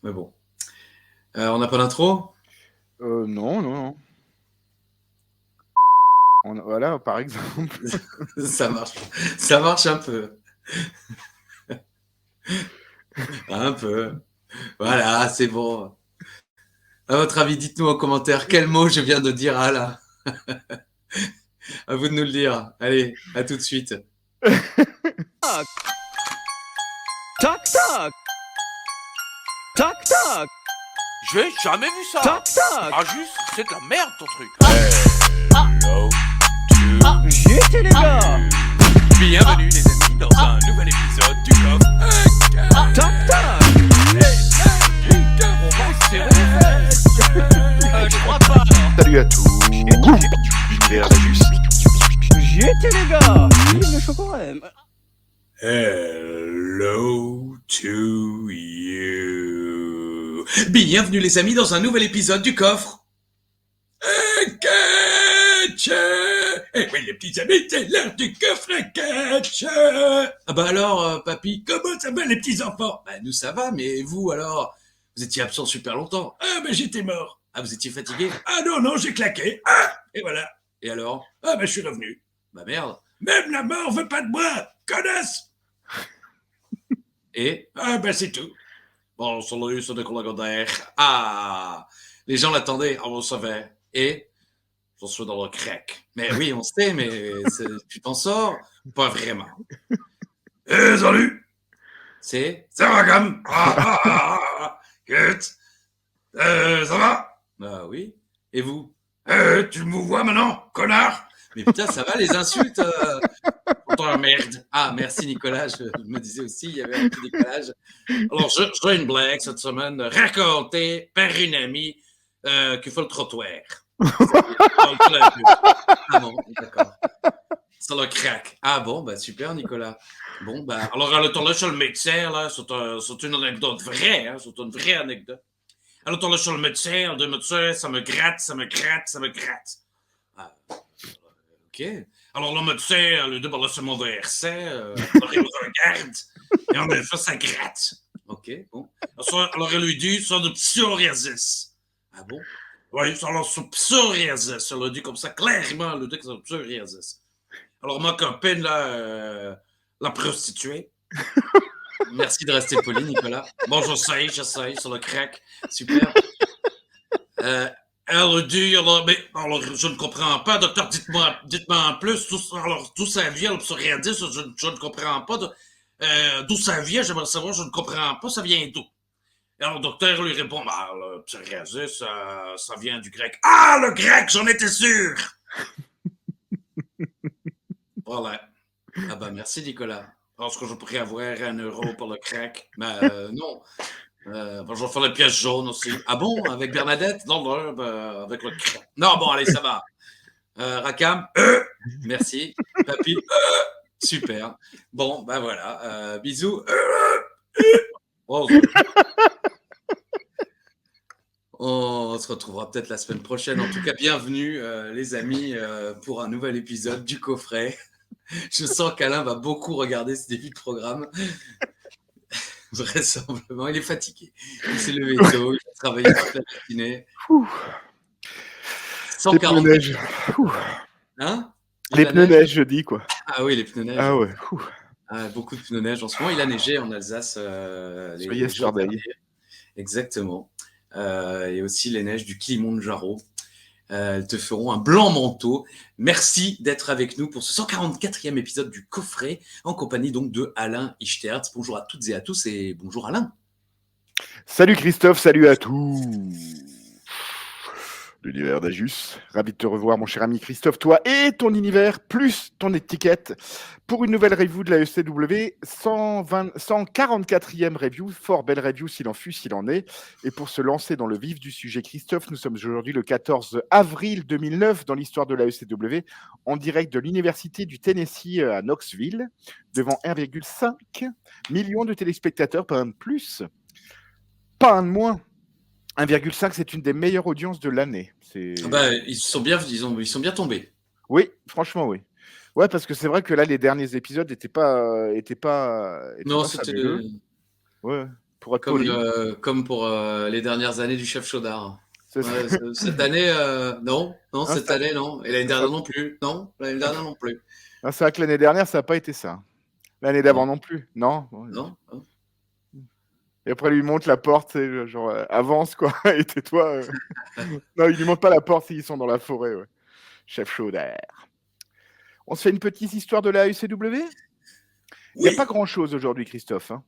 Mais bon. On n'a pas d'intro? Non. Voilà, par exemple. Ça marche un peu. Un peu. Voilà, c'est bon. À votre avis, dites-nous en commentaire quel mot je viens de dire. Ah là, à vous de nous le dire. Allez, à tout de suite. Toc toc. Toc toc. J'ai jamais vu ça. Toc toc. Ah juste, c'est de la merde ton truc. J'étais les gars. Bienvenue les amis dans un nouvel épisode du coffre. Toc toc. On va serrer les fesses. Je crois pas. Salut à tous. L'univers d'Ajus. J'étais les gars. Vive le chocolat. Hello to you. Bienvenue les amis dans un nouvel épisode du coffre. Catch. Eh oui les petits amis, c'est l'heure du coffre à catch. Ah bah alors papy, comment ça va les petits enfants? Bah nous ça va, mais vous alors? Vous étiez absent super longtemps. Ah bah j'étais mort. Ah vous étiez fatigué? Ah non, j'ai claqué. Ah et voilà. Et alors? Ah bah je suis revenu. Bah merde. Même la mort veut pas de moi, connasse. Et ah ben c'est tout. Bon, salut, c'est Nicolas Godin. Ah, les gens l'attendaient, on le savait. Et j'en suis dans le crack. Mais oui, on sait, mais tu t'en sors? Pas vraiment. Salut. C'est Ragam. Good. Ça va? Ah oui. Et vous? Tu me vois maintenant, connard? Mais putain, ça va les insultes? Merde. Ah, merci Nicolas, je me disais aussi, il y avait un petit décalage. Alors, j'ai une blague cette semaine racontée par une amie qui fait le trottoir. Ah bon, d'accord. Ça le craque. Ah bon, bah super Nicolas. Bon, bah, alors elle est allée chez le médecin, là, c'est une anecdote vraie, hein, c'est une vraie anecdote. Elle est allée chez le médecin, elle dit, médecin, ça me gratte. Ah, ok. Alors le médecin, lui dit, là, c'est mon VRC, alors il me regarde, et en effet, ça gratte. Ok, bon. Alors elle lui dit, c'est de psoriasis. Ah bon? Oui, alors c'est psoriasis. Elle a dit comme ça, clairement, elle a dit que c'est de psoriasis. Alors ma copine, là, la prostituée. Merci de rester poli, Nicolas. Bon, j'essaye, sur le crack. Super. Elle dit, alors, mais alors, je ne comprends pas, docteur, dites-moi en plus, d'où ça vient, le psoriasis, je ne comprends pas, d'où ça vient, j'aimerais savoir, je ne comprends pas, ça vient d'où? Et alors, le docteur lui répond, bah, le psoriasis, ça vient du grec. Ah, le grec, j'en étais sûr! Voilà. Ah bah, merci, Nicolas. Est-ce que je pourrais avoir 1 € pour le crack? Ben, non. Je vais faire les pièces jaunes aussi. Ah bon, avec Bernadette? Non, avec le crack. Non, bon, allez, ça va. Rakam? Merci. Papy? Super. Bon, ben voilà. Bisous. Oh, on se retrouvera peut-être la semaine prochaine. En tout cas, bienvenue, les amis, pour un nouvel épisode du coffret. Je sens qu'Alain va beaucoup regarder ce début de programme. Vraisemblablement, il est fatigué. Il s'est levé tôt, il a travaillé toute la matinée. 140 neige. Hein? Les pneus neige, je dis, quoi. Ah oui, les pneus neige. Ah ouais. Beaucoup de pneus neige. En ce moment, il a neigé en Alsace. Les jours derniers. Exactement. Et aussi les neiges du Kilimanjaro. Elles te feront un blanc manteau. Merci d'être avec nous pour ce 144e épisode du coffret, en compagnie donc de Alain Ichtertz. Bonjour à toutes et à tous et bonjour Alain. Salut Christophe, salut à tous. L'univers d'Ajus. Ravi de te revoir, mon cher ami Christophe. Toi et ton univers, plus ton étiquette, pour une nouvelle review de la ECW, 144e review, fort belle review s'il en est. Et pour se lancer dans le vif du sujet, Christophe, nous sommes aujourd'hui le 14 avril 2009 dans l'histoire de la ECW, en direct de l'Université du Tennessee à Knoxville, devant 1,5 million de téléspectateurs, pas un de plus, pas un de moins. 1,5, c'est une des meilleures audiences de l'année. Ils sont bien tombés. Oui, franchement, oui. Ouais, parce que c'est vrai que là, les derniers épisodes n'étaient pas non, c'était... Ouais. pour être poli. Comme pour les dernières années du chef Chaudard. C'est Ouais, cette année, non, Hein, cette ça- année, non. Et l'année ça- dernière non plus. Non, l'année dernière non plus. Ah, c'est vrai que l'année dernière, ça n'a pas été ça. L'année d'avant non plus. Non. Ouais. Non, non. Et après, il lui montre la porte, c'est genre avance quoi, et tais-toi. Non, il lui montre pas la porte s'ils sont dans la forêt. Ouais. Chef Chaudard. On se fait une petite histoire de la AECW. Il n'y a Oui. pas grand-chose aujourd'hui, Christophe. Hein.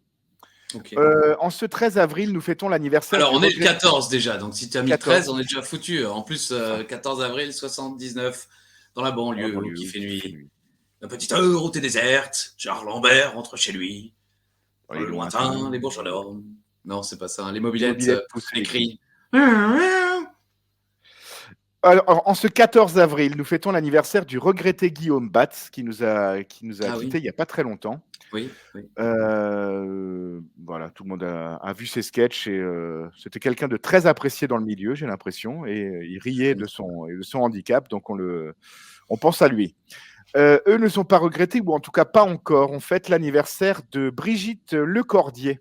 Ok. En ce 13 avril, nous fêtons l'anniversaire. Alors, du on est le regret- 14 déjà, donc si tu as mis 14. 13, on est déjà foutu. En plus, 14 avril 79, dans la banlieue, où il fait nuit. La petite heure où t'es déserte, Charles Lambert rentre chez lui. Dans le lointain, les bourgeois. Non, c'est pas ça. Les mobilettes poussent les cris. Alors, en ce 14 avril, nous fêtons l'anniversaire du regretté Guillaume Batz, qui nous a quittés il n'y a pas très longtemps. Oui. Voilà, tout le monde a vu ses sketchs et c'était quelqu'un de très apprécié dans le milieu, j'ai l'impression, et il riait de son handicap, donc on pense à lui. Eux ne sont pas regrettés, ou en tout cas pas encore. On fête l'anniversaire de Brigitte Lecordier,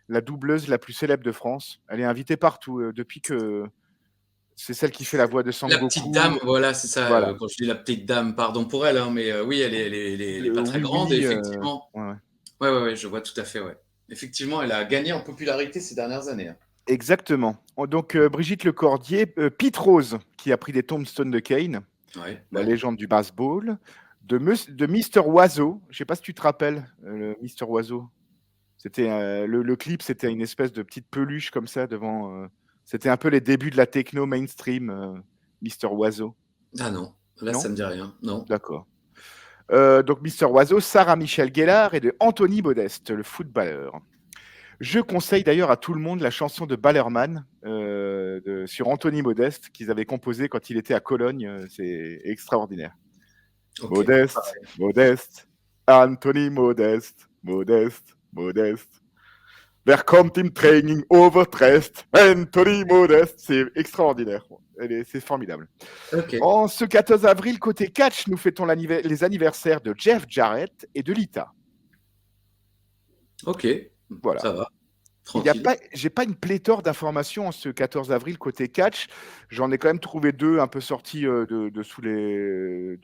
la doubleuse la plus célèbre de France. Elle est invitée partout depuis que c'est celle qui fait la voix de Sangoku. La petite dame, voilà, c'est ça. Voilà. Quand je dis la petite dame, pardon pour elle, hein, mais oui, elle est pas très grande, effectivement. Ouais, je vois tout à fait, ouais. Effectivement, elle a gagné en popularité ces dernières années. Hein. Exactement. Donc, Brigitte Lecordier, Pete Rose, qui a pris des tombstones de Kane, la légende du baseball, de Mr. Oiseau. Je ne sais pas si tu te rappelles, le Mr. Oiseau. C'était le clip, c'était une espèce de petite peluche comme ça devant. C'était un peu les débuts de la techno mainstream, Mr. Oiseau. Ah non, là non ça me dit rien. Non. D'accord. Donc Mr. Oiseau, Sarah Michel Gellar et de Anthony Modeste, le footballeur. Je conseille d'ailleurs à tout le monde la chanson de Ballerman sur Anthony Modeste qu'ils avaient composée quand il était à Cologne. C'est extraordinaire. Okay. Modeste, Anthony Modeste. Wer kommt im Training overdressed? Anthony Modeste. C'est extraordinaire. C'est formidable. Okay. En ce 14 avril, côté catch, nous fêtons les anniversaires de Jeff Jarrett et de Lita. Ok, voilà. Ça va. J'ai pas une pléthore d'informations en ce 14 avril côté catch. J'en ai quand même trouvé deux un peu sortis de sous des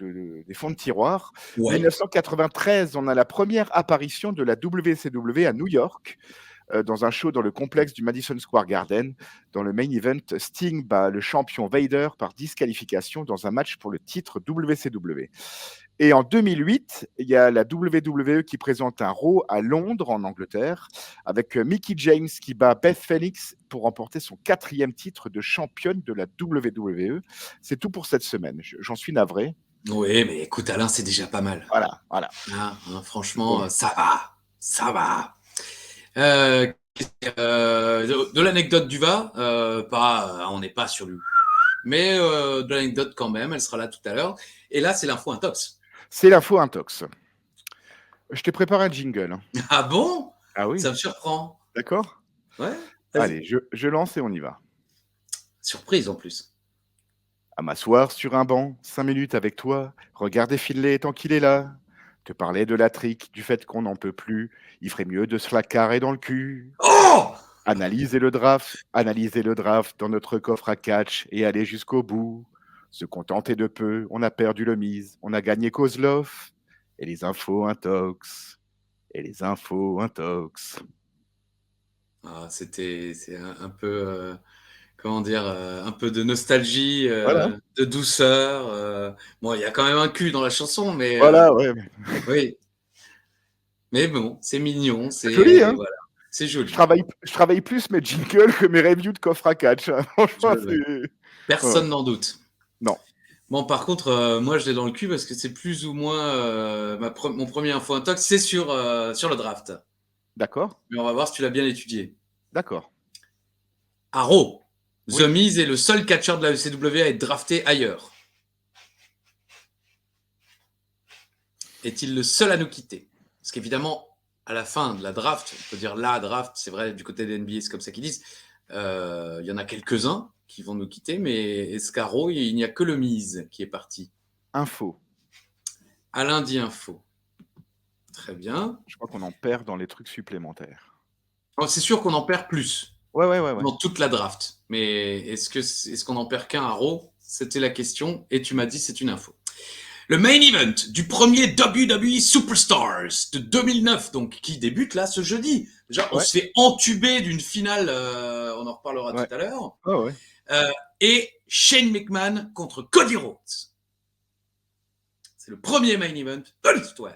fonds de tiroir. Ouais. 1993, on a la première apparition de la WCW à New York. Dans un show dans le complexe du Madison Square Garden. Dans le main event, Sting bat le champion Vader par disqualification dans un match pour le titre WCW. Et en 2008, il y a la WWE qui présente un Raw à Londres, en Angleterre, avec Mickie James qui bat Beth Phoenix pour remporter son 4e titre de championne de la WWE. C'est tout pour cette semaine. J'en suis navré. Oui, mais écoute, Alain, c'est déjà pas mal. Voilà. Franchement, bon. Ça va. De l'anecdote du va, on n'est pas sur lui, mais de l'anecdote quand même, elle sera là tout à l'heure. Et là, c'est l'info intox. C'est l'info intox. Je t'ai préparé un jingle. Ah bon? Ah oui. Ça me surprend. D'accord. Ouais. Allez, je lance et on y va. Surprise en plus. À m'asseoir sur un banc, 5 minutes avec toi, regarder Finlay tant qu'il est là. Te parler de la trique, du fait qu'on n'en peut plus. Il ferait mieux de se la carrer dans le cul. Oh! Analyser le draft dans notre coffre à catch et aller jusqu'au bout. Se contenter de peu, on a perdu le mise, on a gagné Kozlov. Et les infos intox. Ah, c'est un peu... comment dire, un peu de nostalgie, voilà. De douceur. Bon, il y a quand même un cul dans la chanson, mais... Voilà, ouais. Oui. Mais bon, c'est mignon. C'est joli, hein. Voilà. C'est joli. Je travaille plus mes jingles que mes reviews de coffre à catch. Hein. Franchement, personne n'en doute. Non. Bon, par contre, moi, je l'ai dans le cul parce que c'est plus ou moins mon premier info intox, c'est sur le draft. D'accord. Mais on va voir si tu l'as bien étudié. D'accord. À Raw, The Miz est le seul catcheur de la ECW à être drafté ailleurs. Est-il le seul à nous quitter? Parce qu'évidemment, à la fin de la draft, on peut dire la draft, c'est vrai, du côté des NBA, c'est comme ça qu'ils disent, il y en a quelques-uns qui vont nous quitter, mais Escaro, il n'y a que le Miz qui est parti. Info. Alain dit info. Très bien. Je crois qu'on en perd dans les trucs supplémentaires. Alors, c'est sûr qu'on en perd plus Ouais. dans toute la draft. Mais est-ce qu'on en perd qu'un à Raw? C'était la question. Et tu m'as dit c'est une info. Le main event du premier WWE Superstars de 2009, donc qui débute là ce jeudi. Déjà, on Ouais. se fait entuber d'une finale, on en reparlera Ouais. tout à l'heure. Ouais. Et Shane McMahon contre Cody Rhodes. C'est le premier main event de l'histoire.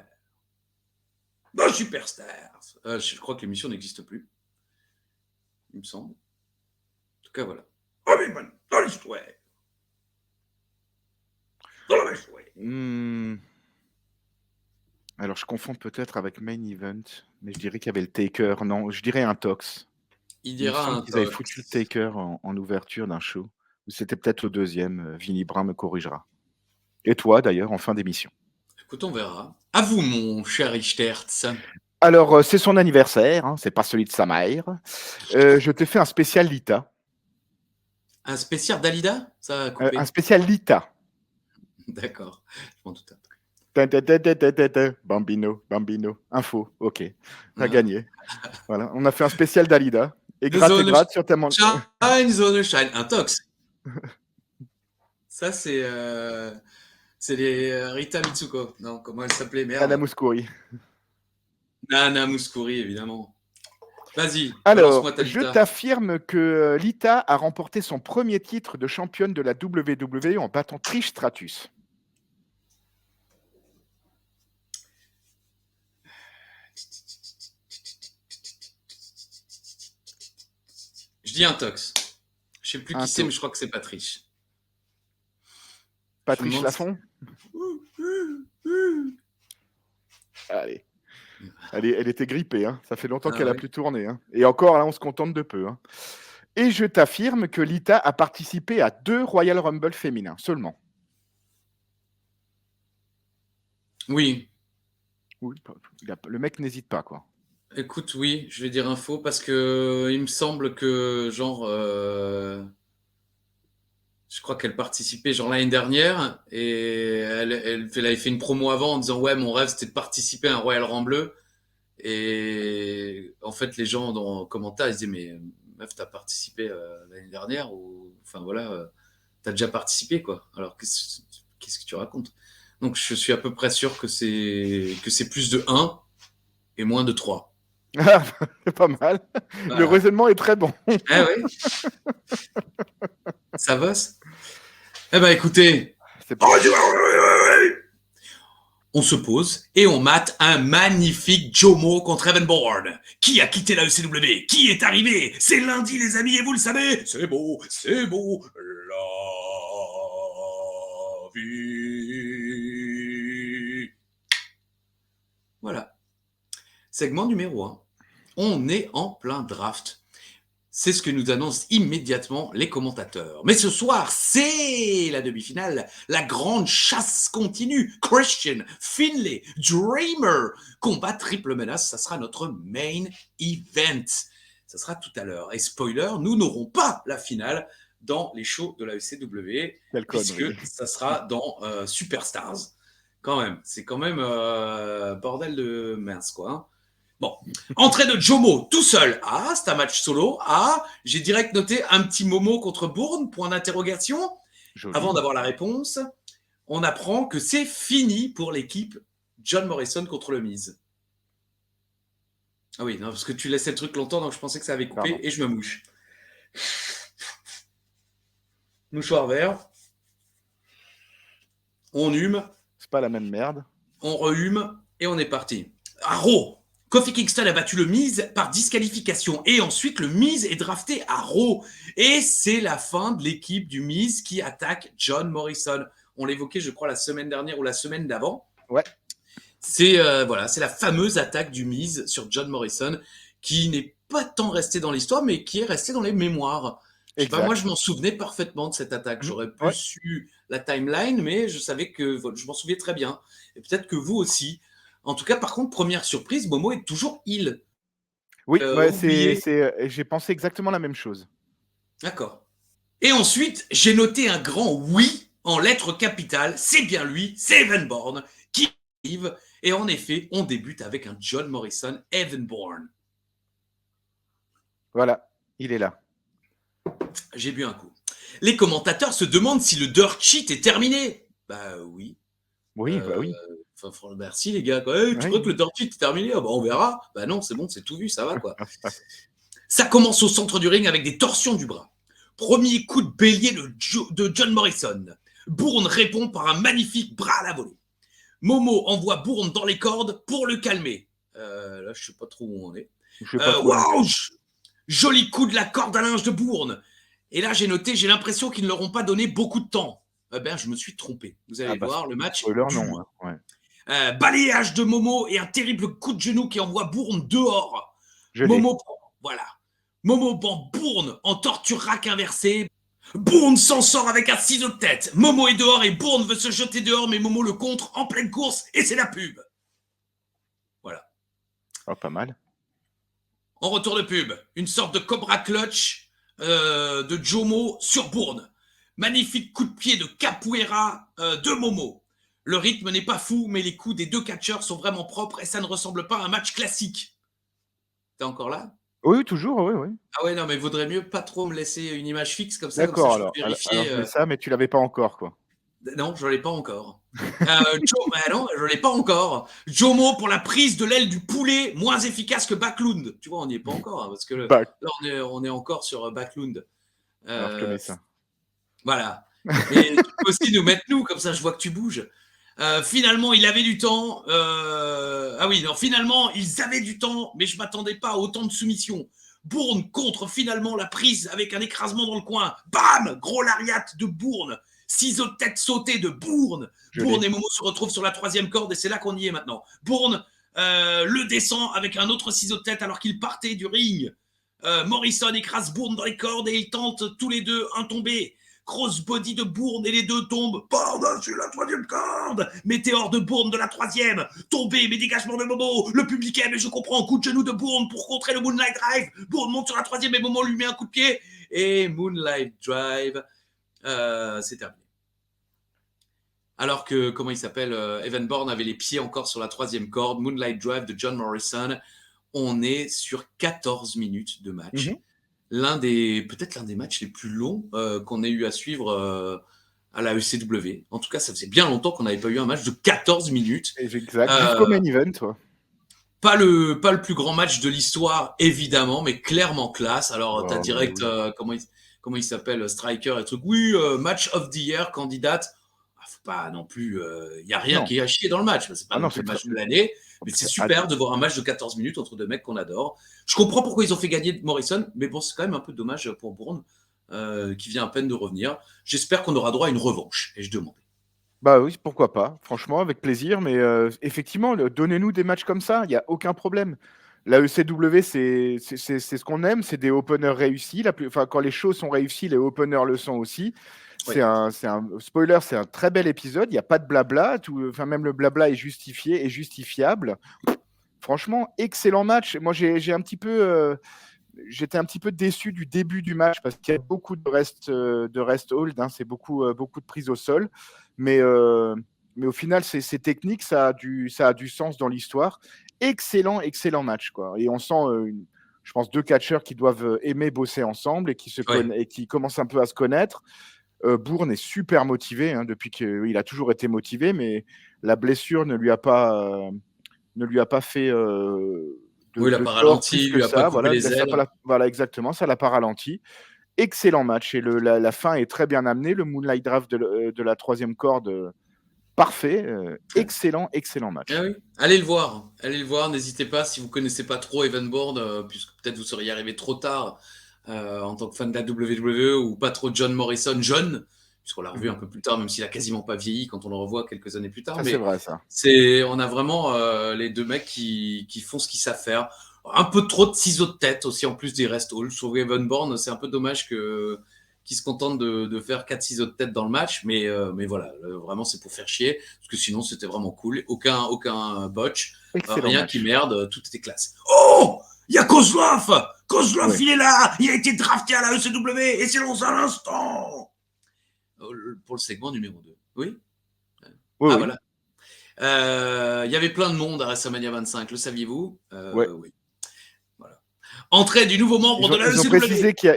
De Superstars. Je crois que l'émission n'existe plus. Il me semble. En tout cas, voilà. Main event de l'histoire. Dans la histoire. Alors, je confonds peut-être avec Main Event, mais je dirais qu'il y avait le Taker. Non, je dirais un Tox. Il Il me dira semble un qu'ils avaient Tox. foutu le Taker en ouverture d'un show. Ou c'était peut-être au deuxième. Vinny Brun me corrigera. Et toi, d'ailleurs, en fin d'émission. Écoute, on verra. À vous, mon cher Richtertz. Alors, c'est son anniversaire, hein, c'est pas celui de sa mère. Je t'ai fait un spécial Lita. Un spécial Dalida? Ça a coupé. Un spécial Lita. D'accord. Je m'en doute. Bambino. Info, ok. T'as Ah. gagné. Voilà, on a fait un spécial Dalida. Et The gratte et Zone gratte sur ta Shine, Zone Shine. Un Tox. Ça, c'est les Rita Mitsuko. Non, comment elle s'appelait? Merde. Anna Mouskouri. Nana Mouskouri, évidemment. Vas-y, Alors, balance-moi ta je Lita. t'affirme que Lita a remporté son premier titre de championne de la WWE en battant Trish Stratus. Je dis un Tox. Je sais plus Un qui c'est, mais Tox. je crois que c'est Patrice. Patrice demande Laffont. Allez. Elle était grippée, hein. Ça fait longtemps Ah qu'elle a oui. plus tourné. Hein. Et encore, là, on se contente de peu. Hein. Et je t'affirme que Lita a participé à 2 Royal Rumble féminins seulement. Oui. Oui, le mec n'hésite pas, quoi. Écoute, oui, je vais dire info parce que il me semble que, genre, je crois qu'elle participait genre l'année dernière et elle avait fait une promo avant en disant ouais, mon rêve c'était de participer à un Royal Rumble. Et en fait, les gens dans les commentaires ils disaient mais meuf, t'as participé l'année dernière ou enfin voilà, t'as déjà participé quoi. Alors qu'est-ce que tu racontes? Donc je suis à peu près sûr que c'est plus de 1 et moins de 3. C'est pas mal. Voilà. Le raisonnement est très bon. Ah oui. Ça bosse. Eh ben écoutez, C'est pas... on se pose et on mate un magnifique Jomo contre Evan Bourne. Qui a quitté la ECW? Qui est arrivé? C'est lundi les amis et vous le savez, c'est beau, la vie. Voilà. Segment numéro 1. On est en plein draft. C'est ce que nous annoncent immédiatement les commentateurs. Mais ce soir, c'est la demi-finale. La grande chasse continue. Christian, Finlay, Dreamer. Combat triple menace, ça sera notre main event. Ça sera tout à l'heure. Et spoiler, nous n'aurons pas la finale dans les shows de la ECW. Puisque ça sera dans Superstars. Quand même. C'est quand même bordel de mince, quoi. Hein. Bon, entrée de Jomo tout seul. Ah, c'est un match solo. Ah, j'ai direct noté un petit Momo contre Bourne, point d'interrogation. Joli. Avant d'avoir la réponse, on apprend que c'est fini pour l'équipe John Morrison contre le Miz. Ah oui, non, parce que tu laissais le truc longtemps, donc je pensais que ça avait coupé. Pardon. Et je me mouche. Mouchoir vert. On hume. C'est pas la même merde. On rehume et on est parti. À Raw. Kofi Kingston a battu le Miz par disqualification et ensuite le Miz est drafté à Raw et c'est la fin de l'équipe du Miz qui attaque John Morrison. On l'évoquait, je crois, la semaine dernière ou la semaine d'avant. Ouais. C'est voilà, c'est la fameuse attaque du Miz sur John Morrison qui n'est pas tant restée dans l'histoire mais qui est restée dans les mémoires. Je sais pas, moi, je m'en souvenais parfaitement de cette attaque. J'aurais plus su la timeline, mais je savais que je m'en souviens très bien. Et peut-être que vous aussi. En tout cas, par contre, première surprise, Momo est toujours heal. Oui, j'ai pensé exactement la même chose. D'accord. Et ensuite, j'ai noté un grand oui en lettres capitales. C'est bien lui, c'est Evan Bourne qui arrive. Et en effet, on débute avec un John Morrison, Evan Bourne. Voilà, il est là. J'ai bu un coup. Les commentateurs se demandent si le dirt sheet est terminé. Bah oui. Oui, bah oui. Merci les gars. Tu Oui. crois que le dirt sheet est terminé? Ah bah, on verra. Bah non, c'est bon, c'est tout vu, ça va quoi. Ça commence au centre du ring avec des torsions du bras. Premier coup de bélier de John Morrison. Bourne répond par un magnifique bras à la volée. Momo envoie Bourne dans les cordes pour le calmer. Là, je sais pas trop où on est. Je sais pas trop. Wow, joli coup de la corde à linge de Bourne. Et là, j'ai noté, j'ai l'impression qu'ils ne leur ont pas donné beaucoup de temps. Eh ben, je me suis trompé. Vous allez voir, le match. Spoiler, non. Hein. Ouais. Balayage de Momo et un terrible coup de genou qui envoie Bourne dehors. Je Momo, voilà. Momo band Bourne en torture rack inversée. Bourne s'en sort avec un ciseau de tête. Momo est dehors et Bourne veut se jeter dehors, mais Momo le contre en pleine course et c'est la pub. Voilà. Oh, pas mal. En retour de pub, une sorte de Cobra Clutch de Jomo sur Bourne. Magnifique coup de pied de capoeira de Momo. Le rythme n'est pas fou, mais les coups des deux catcheurs sont vraiment propres et ça ne ressemble pas à un match classique. T'es encore là? Oui, toujours, oui. Ah ouais, non, mais vaudrait mieux pas trop me laisser une image fixe comme ça D'accord, je peux vérifier. alors je mets ça, mais tu l'avais pas encore, quoi. Non, je l'ai pas encore. Non, je l'ai pas encore. Jomo pour la prise de l'aile du poulet, moins efficace que Backlund. Tu vois, on n'y est pas encore, hein, parce que là, on est encore sur Backlund. Alors je te mets ça. Voilà. Et tu peux aussi nous mettre nous, comme ça je vois que tu bouges. Finalement, il avait du temps. Finalement, ils avaient du temps, mais je m'attendais pas à autant de soumission. Bourne contre finalement la prise avec un écrasement dans le coin. Bam! Gros lariat de Bourne. Ciseaux de tête sauté de Bourne. Bourne et Momo se retrouvent sur la troisième corde et c'est là qu'on y est maintenant. Bourne le descend avec un autre ciseau de tête alors qu'il partait du ring. Morrison écrase Bourne dans les cordes et ils tentent tous les deux un tombé. Crossbody de Bourne et les deux tombent par-dessus la troisième corde. Météore de Bourne de la troisième. Tombé, mais dégagement de Momo. Le public aime et je comprends. Coup de genou de Bourne pour contrer le Moonlight Drive. Bourne monte sur la troisième et Momo lui met un coup de pied. Et Moonlight Drive, c'est terminé. Alors que, comment il s'appelle, Evan Bourne avait les pieds encore sur la troisième corde. Moonlight Drive de John Morrison. On est sur 14 minutes de match. Peut-être l'un des matchs les plus longs qu'on ait eu à suivre à la ECW. En tout cas, ça faisait bien longtemps qu'on n'avait pas eu un match de 14 minutes. Exact. Jusqu'au main event, toi. Pas le plus grand match de l'histoire, évidemment, mais clairement classe. Alors, t'as direct, comment il s'appelle, Striker et truc. Oui, match of the year, candidate. Faut pas non plus. Il n'y a rien qui est à chier dans le match. C'est pas non plus le match de l'année. Mais c'est super de voir un match de 14 minutes entre deux mecs qu'on adore. Je comprends pourquoi ils ont fait gagner Morrison, mais bon, c'est quand même un peu dommage pour Bourne, qui vient à peine de revenir. J'espère qu'on aura droit à une revanche, et je demandais. Bah oui, pourquoi pas. Franchement, avec plaisir. Mais effectivement, donnez-nous des matchs comme ça, il n'y a aucun problème. La ECW, c'est ce qu'on aime, c'est des openers réussis. Quand les shows sont réussis, les openers le sont aussi. C'est un spoiler, c'est un très bel épisode. Il n'y a pas de blabla. Même le blabla est justifié et justifiable. Franchement, excellent match. Moi, j'étais un petit peu déçu du début du match parce qu'il y a beaucoup de rest hold. Hein, c'est beaucoup de prises au sol. Mais au final, c'est technique. Ça a du sens dans l'histoire. Excellent match, quoi. Et on sent, je pense, deux catcheurs qui doivent aimer bosser ensemble et qui commencent un peu à se connaître. Bourne est super motivé depuis qu'il a toujours été motivé, mais la blessure ne lui a pas fait il n'a pas ralenti, il lui a pas coupé les ailes. Voilà, exactement, ça l'a pas ralenti. Excellent match et la fin est très bien amenée. Le Moonlight Drive de la troisième corde, parfait. Excellent match. Ah oui. Allez le voir, n'hésitez pas si vous ne connaissez pas trop Evan Bourne, puisque peut-être vous seriez arrivé trop tard en tant que fan de la WWE ou pas trop John Morrison jeune, puisqu'on l'a revu un peu plus tard, même s'il a quasiment pas vieilli quand on le revoit quelques années plus tard. Mais c'est vrai ça. On a vraiment les deux mecs qui font ce qu'ils savent faire. Un peu trop de ciseaux de tête aussi en plus des rest hold. Je trouve Evan Bourne, c'est un peu dommage qu'ils se contentent de faire 4 ciseaux de tête dans le match, mais voilà, vraiment c'est pour faire chier, parce que sinon c'était vraiment cool. Aucun botch, rien match. qui merde, tout était classe. Oh, il y a Kozlov, il est là, il a été drafté à la ECW et c'est dans un instant pour le segment numéro 2. Oui. Voilà. Il y avait plein de monde à WrestleMania 25, le saviez-vous? Oui. Voilà. Entrée du nouveau membre de la ECW.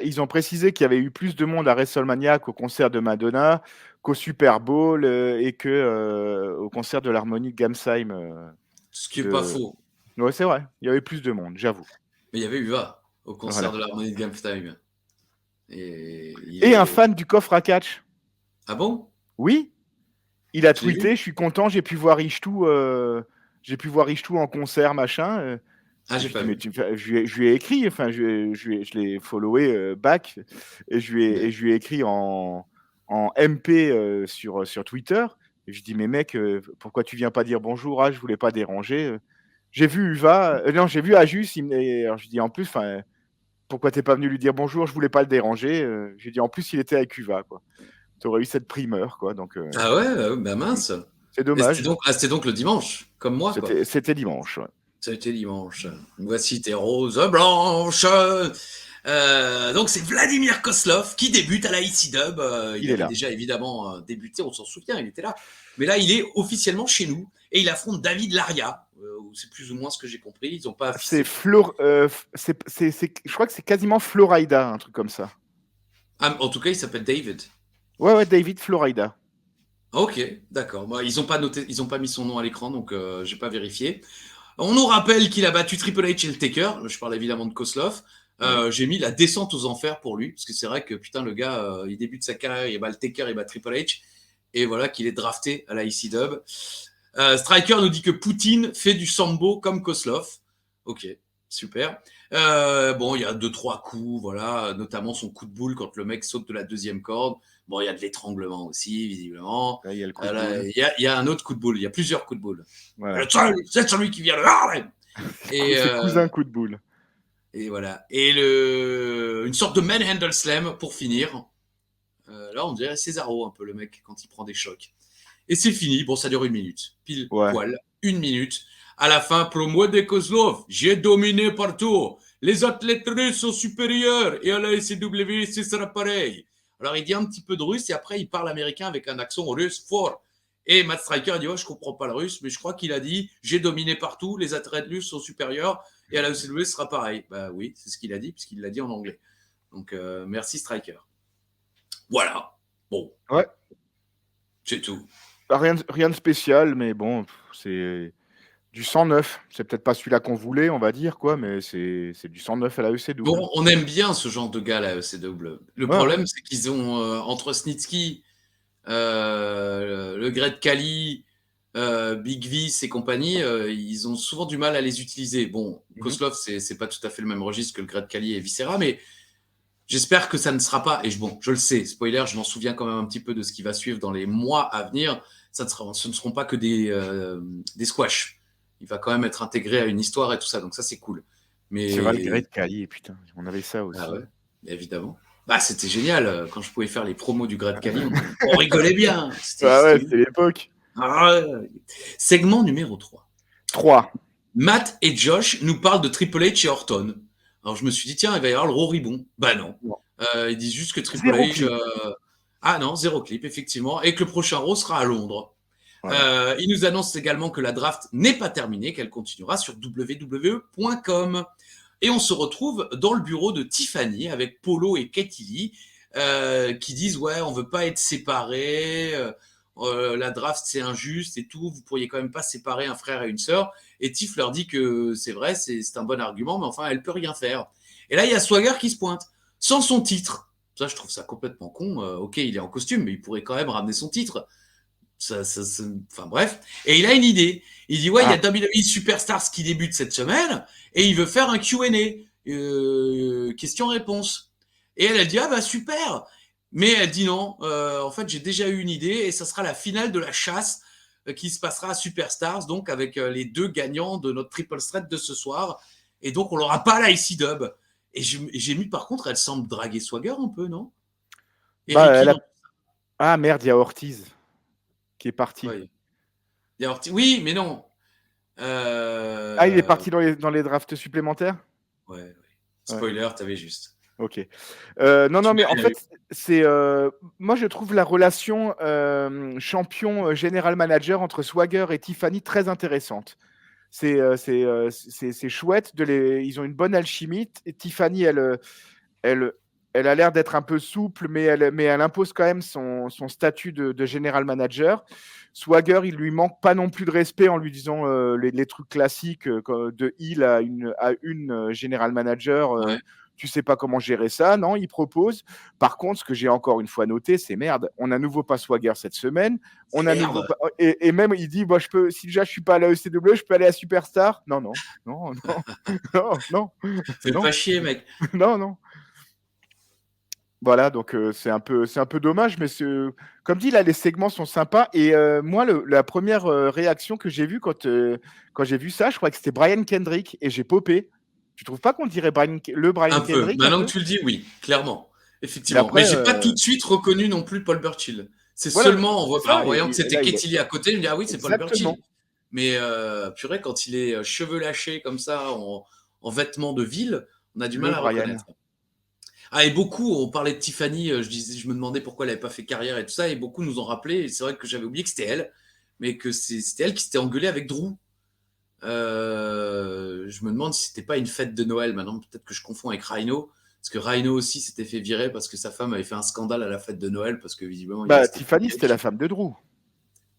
Ils ont précisé qu'il y avait eu plus de monde à WrestleMania qu'au concert de Madonna, qu'au Super Bowl et au concert de l'Harmonie de Gamsheim. Ce qui n'est pas faux. Ouais, c'est vrai. Il y avait plus de monde, j'avoue. Mais il y avait Uva au concert Voilà. de l'Harmonie de Gamsheim. Et un fan du coffre à catch. Ah bon? Oui. Il a Je l'ai tweeté, vu. je suis content, j'ai pu voir Ishtou en concert, machin. Ah, j'ai Je pas dis, mais vu. je lui ai écrit, enfin, je l'ai followé back, et je lui ai écrit en MP sur Twitter. Et je dis, mais mec, pourquoi tu viens pas dire bonjour? Ah, je voulais pas déranger. J'ai vu Uva, non, j'ai vu Ajus. Alors je dis, en plus, enfin, pourquoi t'es pas venu lui dire bonjour? Je voulais pas le déranger. J'ai dit, en plus, il était avec Uva, quoi. Tu aurais eu cette primeur, quoi. Donc, Ah ouais, bah mince. c'est Et dommage. c'était donc le dimanche, comme moi, quoi. C'était dimanche. Ouais. Ça a été dimanche. Voici tes roses blanches. Donc c'est Vladimir Kozlov qui débute à la ECW. Il est avait là. déjà évidemment débuté, on s'en souvient, il était là. Mais là, il est officiellement chez nous et il affronte David Laria. C'est plus ou moins ce que j'ai compris. Ils n'ont pas affiché. Je crois que c'est quasiment Florida, un truc comme ça. Ah, en tout cas, il s'appelle David. Ouais, David Florida. Ok, d'accord. Bah, ils n'ont pas noté, ils ont pas mis son nom à l'écran, donc j'ai pas vérifié. On nous rappelle qu'il a battu Triple H et le Taker. Je parle évidemment de Kozlov. J'ai mis la descente aux enfers pour lui, parce que c'est vrai que putain, le gars, il débute sa carrière, il bat le Taker, il bat Triple H, et voilà qu'il est drafté à la ECW. Striker nous dit que Poutine fait du sambo comme Kozlov. Ok, super. Bon, il y a 2-3 coups, voilà, notamment son coup de boule quand le mec saute de la deuxième corde. Bon, il y a de l'étranglement aussi, visiblement. Là, il y a le coup de boule. Il y a un autre coup de boule, il y a plusieurs coups de boule. Voilà. C'est celui qui vient de Harlem. C'est cousin coup de boule. Et voilà. Et une sorte de manhandle slam pour finir. Là, on dirait Cesaro un peu, le mec, quand il prend des chocs. Et c'est fini. Bon, ça dure 1 minute. Pile poil. 1 minute. À la fin, pour moi de Kozlov, j'ai dominé partout. Les athlètes russes sont supérieurs. Et à la SCW, ce sera pareil. Alors, il dit un petit peu de russe et après, il parle américain avec un accent russe fort. Et Matt Striker dit, oh, je comprends pas le russe, mais je crois qu'il a dit, j'ai dominé partout, les athlètes russes sont supérieurs, et à la ECW, ce sera pareil. Bah oui, c'est ce qu'il a dit, puisqu'il l'a dit en anglais. Donc, merci Striker. Voilà. Bon. Ouais. C'est tout. Rien de spécial, mais bon, c'est du 109. C'est peut-être pas celui-là qu'on voulait, on va dire, quoi, mais c'est du 109 à la ECW. Bon, on aime bien ce genre de gars, la ECW. Le problème, c'est qu'ils ont, entre Snitsky, le Great Khali, Big Vis et compagnie, ils ont souvent du mal à les utiliser. Bon, Kozlov, c'est pas tout à fait le même registre que le Great Khali et Viscera, mais j'espère que ça ne sera pas, et je le sais, spoiler, je m'en souviens quand même un petit peu de ce qui va suivre dans les mois à venir, ce ne seront pas que des squash. Il va quand même être intégré à une histoire et tout ça, donc ça c'est cool. Mais... C'est vrai, le Great Khali, putain, on avait ça aussi. Ah ouais, évidemment. Bah, c'était génial, quand je pouvais faire les promos du Great Khali, on rigolait bien. C'était l'époque. Segment numéro 3. 3. Matt et Josh nous parlent de Triple H et Orton. Alors je me suis dit, tiens, il va y avoir le Roribon. Bah non. Ils disent juste que Triple H... Ah non, 0 clip, effectivement. Et que le prochain Raw sera à Londres. Voilà. Ils nous annoncent également que la draft n'est pas terminée, qu'elle continuera sur www.com. Et on se retrouve dans le bureau de Tiffany avec Polo et Katie Lee qui disent, ouais, on veut pas être séparés, la draft c'est injuste et tout, vous pourriez quand même pas séparer un frère et une sœur. Et Tiff leur dit que c'est vrai, c'est un bon argument, mais enfin, elle peut rien faire. Et là, il y a Swagger qui se pointe, sans son titre. Ça, je trouve ça complètement con. Ok, il est en costume, mais il pourrait quand même ramener son titre. Enfin bref. Et il a une idée. Il dit, ouais, il y a WWE Superstars qui débute cette semaine, et il veut faire un Q&A, question-réponse. Et elle dit, ah bah super. Mais elle dit non, en fait, j'ai déjà eu une idée, et ça sera la finale de la chasse qui se passera à Superstars, donc avec les 2 gagnants de notre triple threat de ce soir. Et donc, on l'aura pas à la IC-Dub. Et j'ai mis, par contre, elle semble draguer Swagger un peu, non? Ah merde, il y a Ortiz qui est parti. Ouais. Il y a Ortiz. Oui, mais non. Ah, il est parti dans les drafts supplémentaires? Ouais. Spoiler, t'avais juste. Ok. Non, mais en fait, c'est moi je trouve la relation champion général manager entre Swagger et Tiffany très intéressante. c'est chouette. Ils ont une bonne alchimie. Et Tiffany, elle, elle a l'air d'être un peu souple, mais elle impose quand même son statut de général manager. Swagger, il lui manque pas non plus de respect en lui disant les trucs classiques de heel à une général manager. Ouais. Tu sais pas comment gérer ça, non? Il propose. Par contre, ce que j'ai encore une fois noté, c'est merde. On a nouveau pas Swagger cette semaine. On a Merde. nouveau pas... et même il dit, bah, si déjà je suis pas à la ECW, je peux aller à Superstar. Non, non, non, non, non, non, Fais non, pas chier, mec. non, non. Voilà, donc c'est un peu dommage, mais comme dit, là, les segments sont sympas. Et moi, la première réaction que j'ai vue quand j'ai vu ça, je crois que c'était Brian Kendrick, et j'ai popé. Tu trouves pas qu'on dirait le Brian Un peu. Kendrick un Maintenant peu que tu le dis, oui, clairement. Effectivement. après, Mais j'ai pas tout de suite reconnu non plus Paul Burchill. C'est voilà, seulement en c'est ça, voyant et que c'était là, Ketili à côté, je me dis, ah oui, c'est Paul Exactement. Burchill. Mais purée, quand il est cheveux lâchés comme ça, en vêtements de ville, on a du mal à Brian. reconnaître. Ah, et beaucoup, on parlait de Tiffany, je me demandais pourquoi elle n'avait pas fait carrière et tout ça, et beaucoup nous ont rappelé, et c'est vrai que j'avais oublié que c'était elle, mais que c'était elle qui s'était engueulée avec Drew. Je me demande si c'était pas une fête de Noël, maintenant peut-être que je confonds avec Rhino, parce que Rhino aussi s'était fait virer parce que sa femme avait fait un scandale à la fête de Noël, parce que visiblement... Tiffany, c'était la femme de Drew.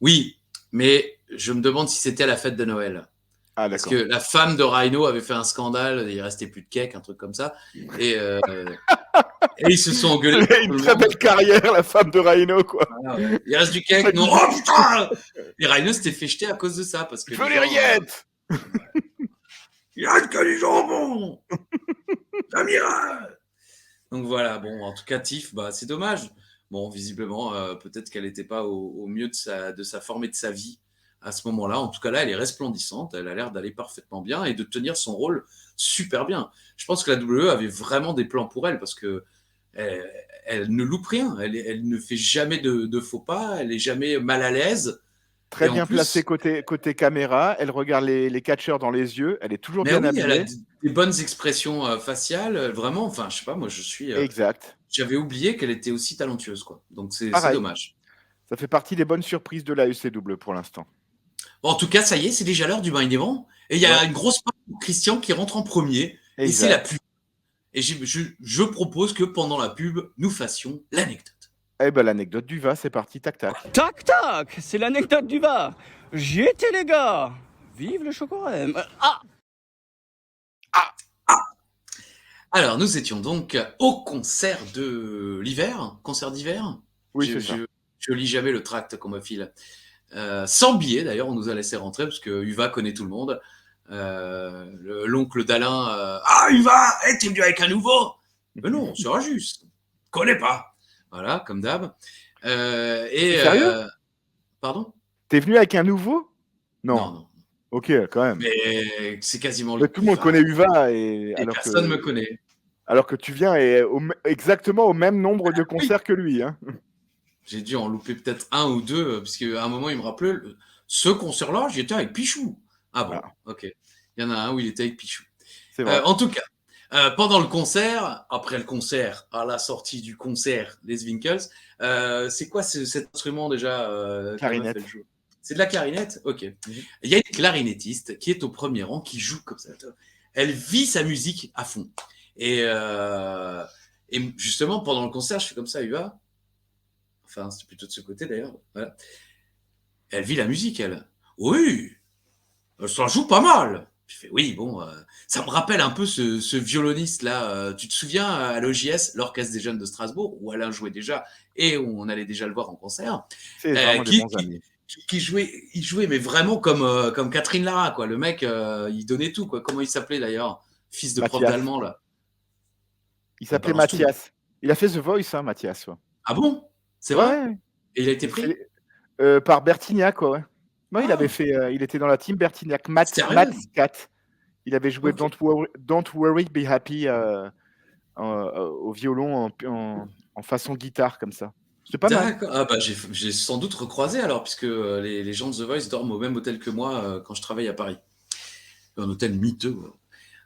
Oui, mais je me demande si c'était à la fête de Noël. Ah, Parce d'accord. que la femme de Rhino avait fait un scandale, il restait plus de cake, un truc comme ça. Et ils se sont engueulés. Elle a une très belle carrière, la femme de Rhino, quoi. Ah ouais. Il reste du cake. Non, oh putain. Et Rhino s'était fait jeter à cause de ça. Parce que Je veux les rillettes. il reste que du jambon. Samira. Donc voilà, bon, en tout cas, Tiff, bah, c'est dommage. Bon, visiblement, peut-être qu'elle n'était pas au mieux de sa forme et de sa vie à ce moment-là. En tout cas, là, elle est resplendissante. Elle a l'air d'aller parfaitement bien et de tenir son rôle super bien. Je pense que la WWE avait vraiment des plans pour elle parce que elle ne loupe rien. Elle ne fait jamais de faux pas. Elle est jamais mal à l'aise. Très Et en bien plus- placée côté caméra. Elle regarde les catcheurs dans les yeux. Elle est toujours Mais bien oui, elle a habillée. des bonnes expressions faciales. Vraiment, enfin, je sais pas, moi, Exact. j'avais oublié qu'elle était aussi talentueuse, quoi. Donc, c'est Pareil. dommage. Ça fait partie des bonnes surprises de la ECW pour l'instant. Bon, en tout cas, ça y est, c'est déjà l'heure du main event. Et il y a Ouais. une grosse part de Christian qui rentre en premier. Et c'est Exact. la pub. Et je propose que pendant la pub, nous fassions l'anecdote. Eh ben, l'anecdote du va, c'est parti, tac tac. Tac tac, c'est l'anecdote du bar. J'y étais les gars. Vive le chocorème. Ah, Alors, nous étions donc au concert de l'hiver. Concert d'hiver. Oui, c'est ça. Je lis jamais le tract qu'on me file. Sans billet, d'ailleurs, on nous a laissé rentrer parce que Uva connaît tout le monde. L'oncle d'Alain, ah Uva, t'es venu avec un nouveau? Mais non, c'est injuste. Connais pas. Voilà, comme d'hab. Sérieux? Pardon? T'es venu avec un nouveau? Non. Non. Ok, quand même. Mais c'est quasiment Mais tout le monde Uva. connaît Uva Et alors personne que me connaît. alors que tu viens exactement au même nombre de concerts que lui. Hein. J'ai dû en louper peut-être un ou deux, parce qu'à un moment, il me rappelait, ce concert-là, j'y étais avec Pichou. Ah bon, ok. Il y en a un où il était avec Pichou. C'est vrai. En tout cas, pendant le concert, après le concert, à la sortie du concert des Winkles, c'est quoi cet instrument déjà Clarinette. C'est de la clarinette? Ok. Il y a une clarinettiste qui est au premier rang, qui joue comme ça. Elle vit sa musique à fond. Et justement, pendant le concert, je fais comme ça, Uva. Enfin, c'est plutôt de ce côté d'ailleurs. Voilà. Elle vit la musique, elle. Oui, ça joue pas mal. Je fais oui, bon, ça me rappelle un peu ce violoniste-là. Tu te souviens à l'OJS, l'Orchestre des Jeunes de Strasbourg, où Alain jouait déjà et où on allait déjà le voir en concert. C'est vraiment des bons amis. Il jouait, mais vraiment comme Catherine Lara, quoi. Le mec, il donnait tout, quoi. Comment il s'appelait d'ailleurs? Fils de prof Mathias. d'allemand, là. Il s'appelait balance tout. Mathias. Il a fait The Voice, hein, Mathias. Ouais. Ah bon? C'est vrai? Ouais. Et il a été pris? Par Bertignac, quoi. Ouais. Non, il Ah. avait fait. Il était dans la team Bertignac. Sérieux? Matt Scott. Il avait joué Ok. Don't Worry, Be Happy au violon en façon guitare, comme ça. C'était pas mal. D'accord. Ah bah j'ai sans doute recroisé alors, puisque les gens de The Voice dorment au même hôtel que moi quand je travaille à Paris. Un hôtel miteux.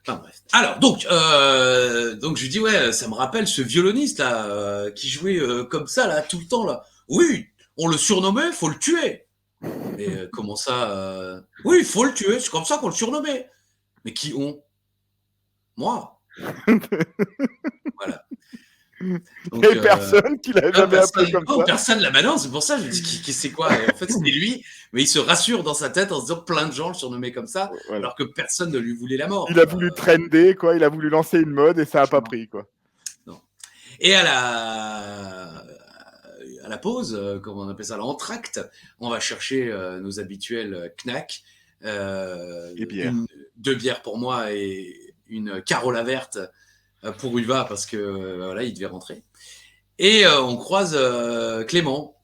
Enfin bref. Alors donc je lui dis ouais, ça me rappelle ce violoniste là qui jouait comme ça là tout le temps là. Oui, on le surnommait, faut le tuer. Mais comment ça Oui, il faut le tuer, c'est comme ça qu'on le surnommait. Mais qui ont Moi. Voilà. Donc, Et personne qui l'a jamais appelé comme ça. personne là maintenant, c'est pour ça je me dis qui c'est quoi et en fait c'était lui, mais il se rassure dans sa tête en se disant plein de gens le surnommaient comme ça, Voilà. alors que personne ne lui voulait la mort. Il a voulu trender, quoi. Il a voulu lancer une mode et ça a pas pris, quoi. Et à la pause, comment on appelle ça, l'entracte, on va chercher nos habituels Knack, Et bière. 2 bières pour moi et une Carola verte pour Uva parce que voilà, il devait rentrer. Et on croise Clément.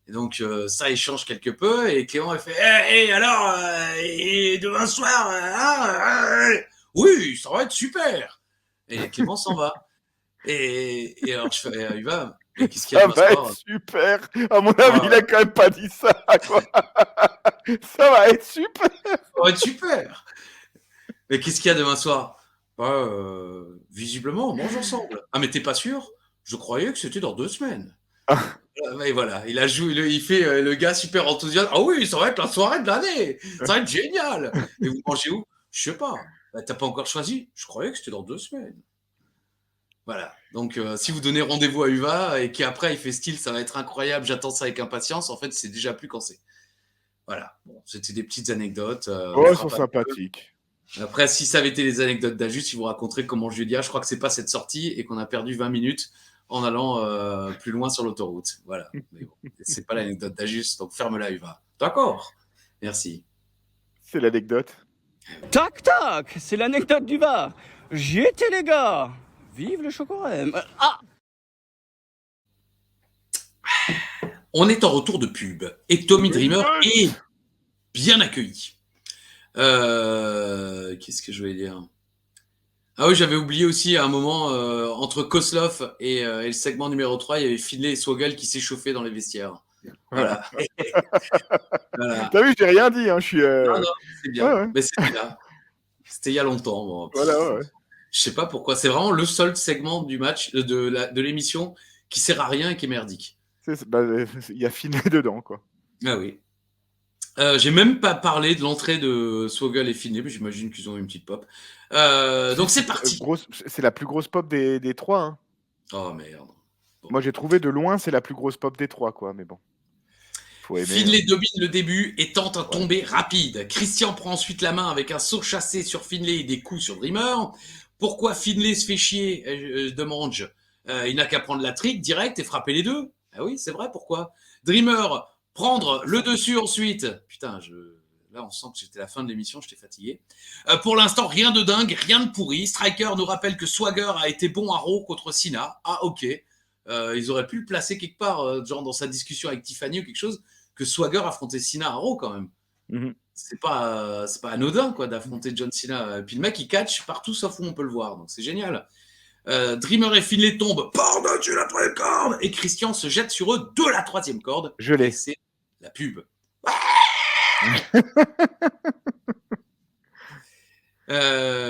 Et donc ça échange quelque peu et Clément il fait alors et demain soir oui ça va être super. Et Clément s'en va. Et alors je fais Uva, mais qu'est-ce qu'il y a Ça demain va soir être super. À mon avis, il a quand même pas dit ça, quoi. Ça va être super. Ça va être super. Mais qu'est-ce qu'il y a demain soir visiblement on mange ensemble. Ah mais t'es pas sûr? Je croyais que c'était dans 2 semaines. Et voilà, il fait le gars super enthousiaste. Ah oui, ça va être la soirée de l'année. Ça va être génial. Et vous mangez où? Je sais pas. Bah, t'as pas encore choisi? Je croyais que c'était dans 2 semaines. Voilà. Donc, si vous donnez rendez-vous à Uva et qu'après il fait style, ça va être incroyable, j'attends ça avec impatience. En fait, c'est déjà plus quand c'est. Voilà. Bon, c'était des petites anecdotes. Oh, ils sont sympathiques. Après, si ça avait été les anecdotes d'Ajus, il vous raconterait comment Julia, je crois que c'est pas cette sortie et qu'on a perdu 20 minutes en allant plus loin sur l'autoroute. Voilà. Mais bon, c'est pas l'anecdote d'Ajus, donc ferme-la, Uva. D'accord. Merci. C'est l'anecdote. Tac tac, c'est l'anecdote du bar. J'y étais les gars. Vive le chocorème. Ah. On est en retour de pub et Tommy Dreamer est bien accueilli. Qu'est-ce que je voulais dire? Ah oui, j'avais oublié aussi à un moment, entre Kozlov et le segment numéro 3, il y avait Finlay et Swoggle qui s'échauffaient dans les vestiaires. Voilà. Voilà. T'as vu, j'ai rien dit. Hein. Je suis. Non, c'est bien. Ouais. Mais c'était là. C'était il y a longtemps. Bon. Voilà, ouais. Je sais pas pourquoi. C'est vraiment le seul segment du match, de l'émission qui sert à rien et qui est merdique. Il y a Finlay dedans, quoi. Ah oui. J'ai même pas parlé de l'entrée de Swoggle et Finlay, mais j'imagine qu'ils ont une petite pop. Donc c'est parti. C'est la plus grosse pop des 3. Hein. Oh merde. Bon. Moi, j'ai trouvé de loin, c'est la plus grosse pop des 3, quoi. Mais bon. Faut aimer, Finlay domine le début et tente un tombé rapide. Christian prend ensuite la main avec un saut chassé sur Finlay et des coups sur Dreamer. Pourquoi Finlay se fait chier demande-je. Il n'a qu'à prendre la trick direct et frapper les deux. Ah oui, c'est vrai, pourquoi? Dreamer prendre le dessus ensuite. Putain, là on sent que c'était la fin de l'émission, j'étais fatigué. Pour l'instant, rien de dingue, rien de pourri. Striker nous rappelle que Swagger a été bon à Raw contre Cena. Ah ok. Ils auraient pu le placer quelque part, genre dans sa discussion avec Tiffany ou quelque chose, que Swagger affrontait Cena à Raw quand même. Mm-hmm. C'est pas anodin quoi d'affronter John Cena. Et puis le mec il catch partout sauf où on peut le voir, donc c'est génial. Dreamer et Finlay tombent par-dessus la 3e corde et Christian se jette sur eux de la 3e corde. Je l'ai. Et c'est la pub.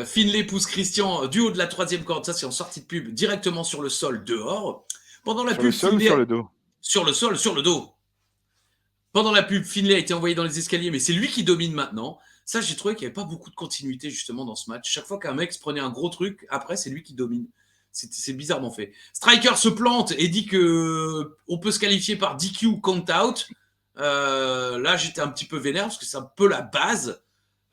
Finlay pousse Christian du haut de la 3e corde, ça c'est en sortie de pub, directement sur le sol dehors. Pendant la sur pub, le sol Finlay... ou sur le dos? Sur le sol, sur le dos. Pendant la pub, Finlay a été envoyé dans les escaliers, mais c'est lui qui domine maintenant. Ça, j'ai trouvé qu'il n'y avait pas beaucoup de continuité justement dans ce match. Chaque fois qu'un mec se prenait un gros truc, après, c'est lui qui domine. C'est bizarrement fait. Striker se plante et dit que on peut se qualifier par DQ count out. Là, j'étais un petit peu vénère parce que c'est un peu la base.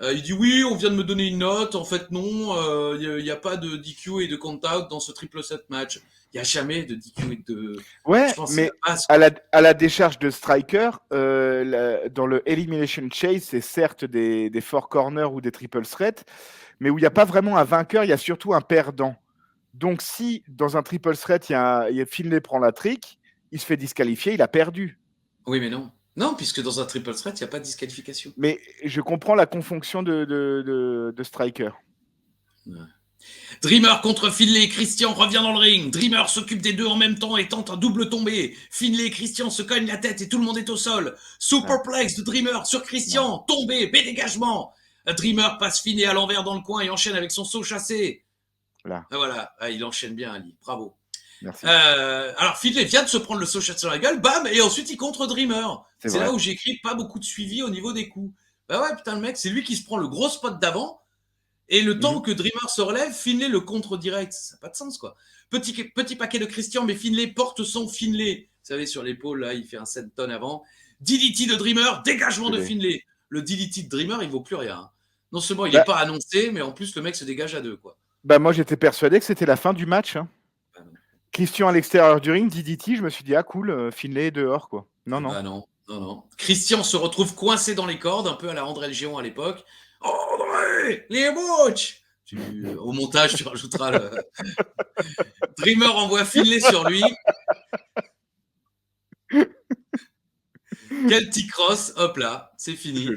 Il dit oui, on vient de me donner une note. En fait, non, il n'y a pas de DQ et de count out dans ce triple set match. Il n'y a jamais de DQ et de. Ouais, mais à la décharge de Striker, dans le Elimination Chase, c'est certes des four corners ou des triple threats, mais où il n'y a pas vraiment un vainqueur, il y a surtout un perdant. Donc, si dans un triple threat, Finlay prend la trick, il se fait disqualifier, il a perdu. Oui, mais non. Non, puisque dans un triple threat, il n'y a pas de disqualification. Mais je comprends la confonction de Striker. Ouais. Dreamer contre Finlay, Christian revient dans le ring. Dreamer s'occupe des deux en même temps et tente un double tombé. Finlay et Christian se cognent la tête et tout le monde est au sol. Superplex de Dreamer sur Christian, tombé, dégagement. Dreamer passe Finlay à l'envers dans le coin et enchaîne avec son saut chassé. Voilà, il enchaîne bien Ali, bravo. Merci. Alors, Finlay vient de se prendre le Sochaux sur la gueule, bam, et ensuite il contre Dreamer. C'est C'est vrai. là où j'écris pas beaucoup de suivi au niveau des coups. Bah ouais, putain, le mec, c'est lui qui se prend le gros spot d'avant, et le temps que Dreamer se relève, Finlay le contre direct. Ça n'a pas de sens, quoi. Petit paquet de Christian, mais Finlay porte son Finlay. Vous savez, sur l'épaule, là, il fait un 7 tonnes avant. DDT de Dreamer, dégagement de Finlay. Le DDT de Dreamer, il vaut plus rien. Hein. Non seulement il n'est pas annoncé, mais en plus, le mec se dégage à deux, quoi. Bah, moi, j'étais persuadé que c'était la fin du match. Hein. Bah non. Christian à l'extérieur du ring, DDT, je me suis dit, ah cool, Finlay est dehors, quoi. Non, non. Bah non, non, non. Christian se retrouve coincé dans les cordes, un peu à la André le Géant à l'époque. André, les bouches. Au montage, tu rajouteras le. Dreamer envoie Finlay sur lui. Quel petit cross, hop là, c'est fini.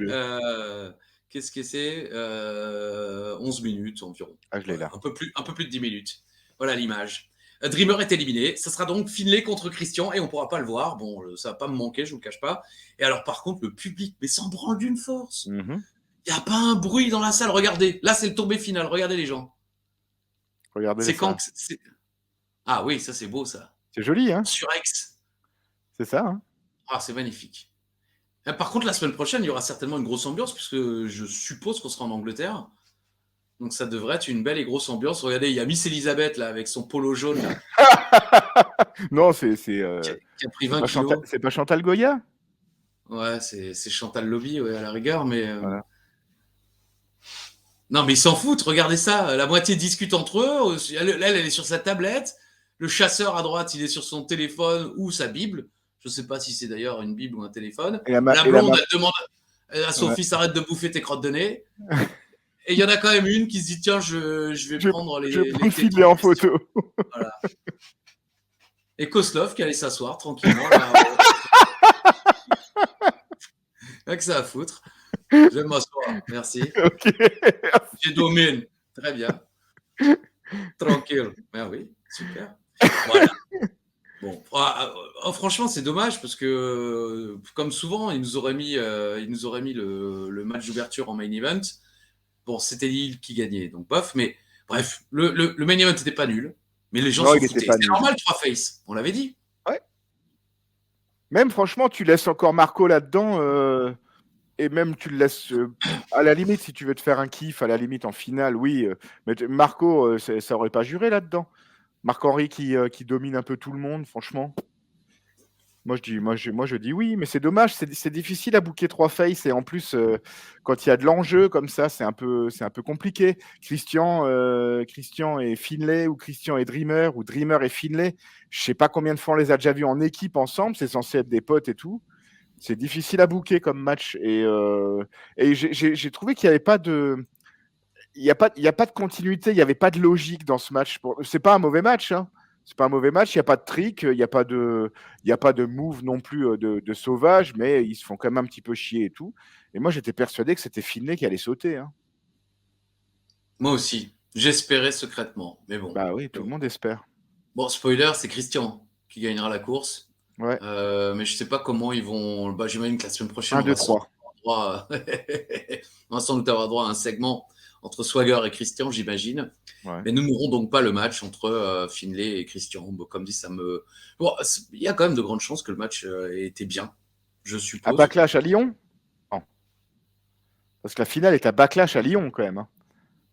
Qu'est-ce que c'est 11 minutes environ. Ah, je l'ai là. Un peu plus de 10 minutes. Voilà l'image. Dreamer est éliminé. Ça sera donc Finlay contre Christian et on ne pourra pas le voir. Bon, ça va pas me manquer, je ne vous le cache pas. Et alors, par contre, le public, mais s'en branle d'une force. Il n'y a pas un bruit dans la salle. Regardez, là, c'est le tombé final. Regardez les gens. Regardez. C'est quand Ah oui, ça, c'est beau, ça. C'est joli, hein. Surex. C'est ça, hein. Ah, c'est magnifique. Par contre, la semaine prochaine, il y aura certainement une grosse ambiance, puisque je suppose qu'on sera en Angleterre. Donc, ça devrait être une belle et grosse ambiance. Regardez, il y a Miss Elisabeth, là, avec son polo jaune. Là, non, c'est. qui a pris 20 kilos. C'est pas Chantal Goya? Ouais, c'est Chantal Lobby, ouais, à la rigueur, mais. Voilà. Non, mais ils s'en foutent, regardez ça. La moitié discute entre eux. Elle est sur sa tablette. Le chasseur à droite, il est sur son téléphone ou sa Bible. Je ne sais pas si c'est d'ailleurs une Bible ou un téléphone. La blonde, elle demande à son fils, arrête de bouffer tes crottes de nez. Et il y en a quand même une qui se dit, tiens, je vais prendre les. Je vais prendre Finlay en photo. Voilà. Et Koslov qui allait s'asseoir tranquillement. Là, que ça à foutre. Je vais m'asseoir, merci. Okay. Je domine. Très bien. Tranquille. Ben oui, super. Voilà. Bon, franchement, c'est dommage parce que, comme souvent, ils nous auraient mis le match d'ouverture en main event. Bon, c'était Lille qui gagnait, donc bof. Mais bref, le main event n'était pas nul. Mais les gens s'en foutaient. C'est normal, 3 faces. On l'avait dit. Ouais. Même, franchement, tu laisses encore Marco là-dedans. Et même, tu le laisses, à la limite, si tu veux te faire un kiff, à la limite, en finale, oui. Mais Marco, ça aurait pas juré là-dedans. Marc-Henri qui domine un peu tout le monde, franchement. Moi, je dis oui, mais c'est dommage. C'est difficile à booker 3 faces. Et en plus, quand il y a de l'enjeu comme ça, c'est un peu compliqué. Christian et Finlay, ou Christian et Dreamer, ou Dreamer et Finlay. Je sais pas combien de fois on les a déjà vus en équipe ensemble. C'est censé être des potes et tout. C'est difficile à booker comme match. Et j'ai trouvé qu'il n'y avait pas de... Il n'y a pas de continuité, il n'y avait pas de logique dans ce match. C'est pas un mauvais match. Hein. C'est pas un mauvais match, il n'y a pas de trick, il n'y a pas de move non plus de sauvage, mais ils se font quand même un petit peu chier et tout. Et moi, j'étais persuadé que c'était Finlay qui allait sauter. Hein. Moi aussi. J'espérais secrètement. Mais bon. Bah oui, tout le monde espère. Bon, spoiler, c'est Christian qui gagnera la course. Ouais. Mais je sais pas comment ils vont. Bah, j'imagine que la semaine prochaine, 1, 2, 3. On va sans doute avoir droit à un segment entre Swagger et Christian, j'imagine. Ouais. Mais nous n'aurons donc pas le match entre Finlay et Christian. Bon, comme dit, Bon, il y a quand même de grandes chances que le match ait été bien, je suppose. À Backlash à Lyon? Non. Parce que la finale est à Backlash à Lyon, quand même. Hein.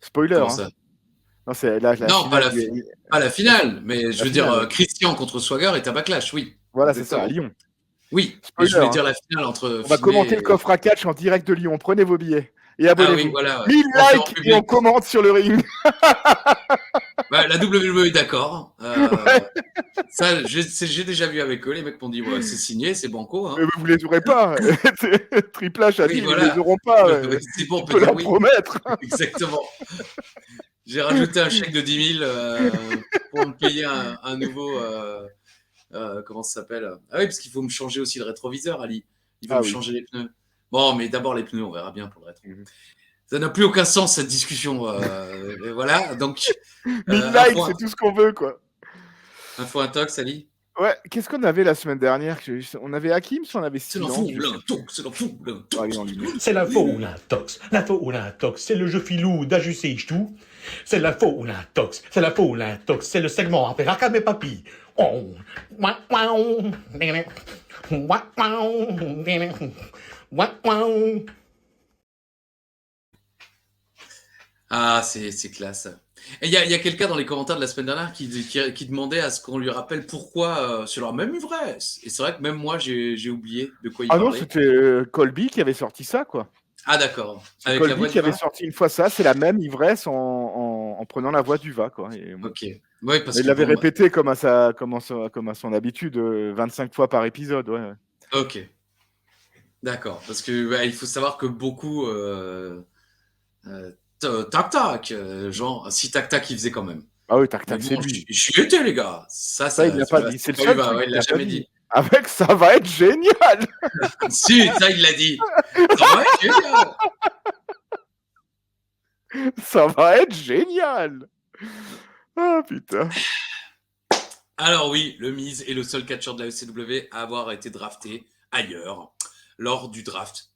Spoiler. Comment ça? Non, c'est la non, finale, pas la finale, mais je veux dire, Christian contre Swagger est à Backlash, oui. Voilà, c'est ça, à Lyon. Oui, spoiler, je voulais dire la finale entre. On va commenter le coffre à catch en direct de Lyon. Prenez vos billets. Et abonnez-vous. Ah oui, voilà, 1000 likes et on commente sur le ring. Bah, la WWE est d'accord. Ouais. Ça, j'ai déjà vu avec eux. Les mecs m'ont dit ouais, c'est signé, c'est banco. Hein. Mais vous les aurez pas. Triple H a dit voilà. ils les auront pas. C'est bon, on peut leur promettre. Exactement. J'ai rajouté un chèque de 10 000 pour me payer un nouveau. Comment ça s'appelle? Ah oui, parce qu'il faut me changer aussi le rétroviseur, Ali. Il faut me changer les pneus. Bon, mais d'abord les pneus, on verra bien pour le rétro. Ça n'a plus aucun sens cette discussion. Voilà, donc. 1000 likes, c'est tout ce qu'on veut, quoi. Info intox, Ali. Ouais, qu'est-ce qu'on avait la semaine dernière? On avait Hakim, on avait C'est la Silence. foule, un toc, c'est la foule, un toc. Allez, on y met. C'est l'info ou l'intox. L'info ou l'intox, c'est le jeu filou d'ajuster tout. C'est l'info ou l'intox. C'est l'info ou l'intox, c'est le segment après Rakam et Papy. Oh. Ah, c'est classe. Et il y a quelqu'un dans les commentaires de la semaine dernière qui demandait à ce qu'on lui rappelle pourquoi c'est leur même ivresse. Et c'est vrai que même moi, j'ai oublié de quoi il Ah non, parlait. c'était Colby qui avait sorti ça, quoi. Ah, d'accord. C'est Avec la Colby voix qui du avait vin. sorti une fois ça, c'est la même ivresse en prenant la voix du va, quoi. Et bon. Ok. Oui, parce Mais il que l'avait bon, répété comme à son habitude, 25 fois par épisode. Ouais. ok. D'accord. Parce que il faut savoir que beaucoup tac tac, genre si tac tac il faisait quand même. Ah oui, tac Mais tac, c'est bon, lui. j'y étais les gars. Ça, il l'a pas dit. C'est le pas seul Uva, truc ouais, qu'il il l'a a pas jamais dit. dit. Avec ça va être génial. Si, ça il l'a dit. Ça va être génial. Ça va être génial. Ah putain. Alors oui, le Miz est le seul catcheur de la ECW à avoir été drafté ailleurs lors du draft.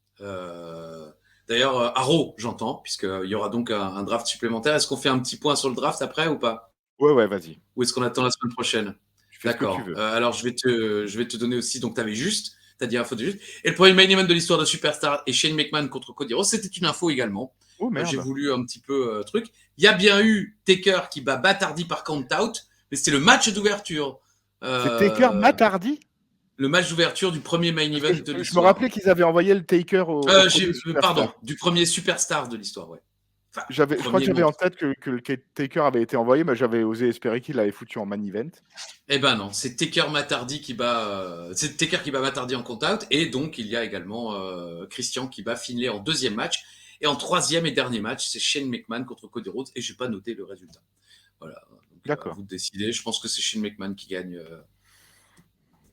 D'ailleurs, à Raw, j'entends, puisqu'il y aura donc un draft supplémentaire. Est-ce qu'on fait un petit point sur le draft après ou pas? Ouais, vas-y. Ou est-ce qu'on attend la semaine prochaine? Tu fais ce que D'accord. tu veux. Alors, je vais te donner aussi. Donc, tu avais juste. Tu as dit info de juste. Et le premier main event de l'histoire de Superstar et Shane McMahon contre Cody Rhodes, c'était une info également. Oh merde. J'ai voulu un petit peu truc. Il y a bien eu Taker qui bat Batardi par count-out, mais c'était le match d'ouverture. C'est Taker Matardi. Le match d'ouverture du premier main event de l'histoire. Je me rappelais qu'ils avaient envoyé le Taker au. Pardon, du premier Superstar de l'histoire, ouais. Enfin, Je crois que j'avais en tête que le Taker avait été envoyé, mais j'avais osé espérer qu'il l'avait foutu en main event. Eh ben non, c'est Taker Matardi qui bat, c'est Taker qui bat Matardi en count-out, et donc il y a également Christian qui bat Finlay en deuxième match, et en troisième et dernier match, c'est Shane McMahon contre Cody Rhodes, et j'ai pas noté le résultat. Voilà. Donc, D'accord. vous décidez. Je pense que c'est Shane McMahon qui gagne.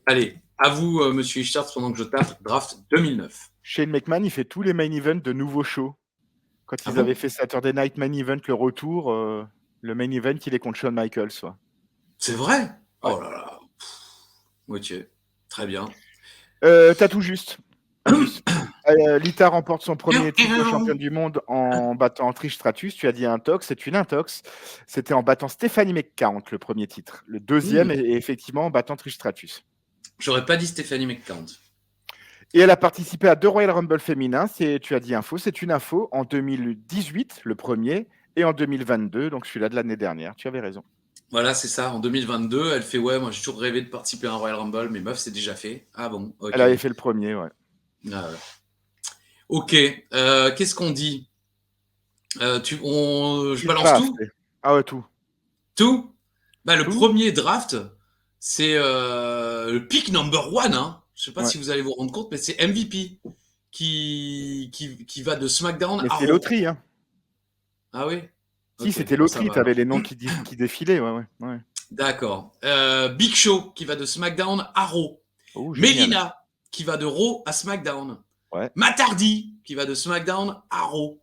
Allez, à vous, Monsieur Ishtarts, pendant que je tape draft 2009. Shane McMahon, il fait tous les main events de nouveaux shows. Quand ils avaient fait Saturday Night Main Event, le retour, le main event, il est contre Shawn Michaels. Ouais. C'est vrai? Ouais. Oh là là. Ok, très bien. T'as tout juste. Lita remporte son premier titre de championne du monde en battant Trish Stratus. Tu as dit intox, c'est une intox. C'était en battant Stephanie McCount, le premier titre. Le deuxième est effectivement en battant Trish Stratus. J'aurais pas dit Stephanie McCount. Et elle a participé à 2 Royal Rumble féminins. Tu as dit info, c'est une info en 2018, le premier, et en 2022, donc celui-là de l'année dernière. Tu avais raison. Voilà, c'est ça. En 2022, elle fait ouais, moi j'ai toujours rêvé de participer à un Royal Rumble, mais meuf, c'est déjà fait. Ah bon, ok. Elle avait fait le premier, ouais. Ah, ouais. Ok, qu'est-ce qu'on dit? Je balance tout? Ah ouais, tout. Tout? Bah, le premier draft, c'est le pick number one, hein. Je sais pas si vous allez vous rendre compte, mais c'est MVP qui va de SmackDown à Raw. Mais c'est loterie, hein. Ah oui? Si, Ok, c'était bon, loterie, ça va, t'avais les noms qui défilaient, ouais. D'accord. Big Show qui va de SmackDown à Raw. Oh, génial. Melina qui va de Raw à SmackDown. Ouais. Matardi qui va de SmackDown à Raw.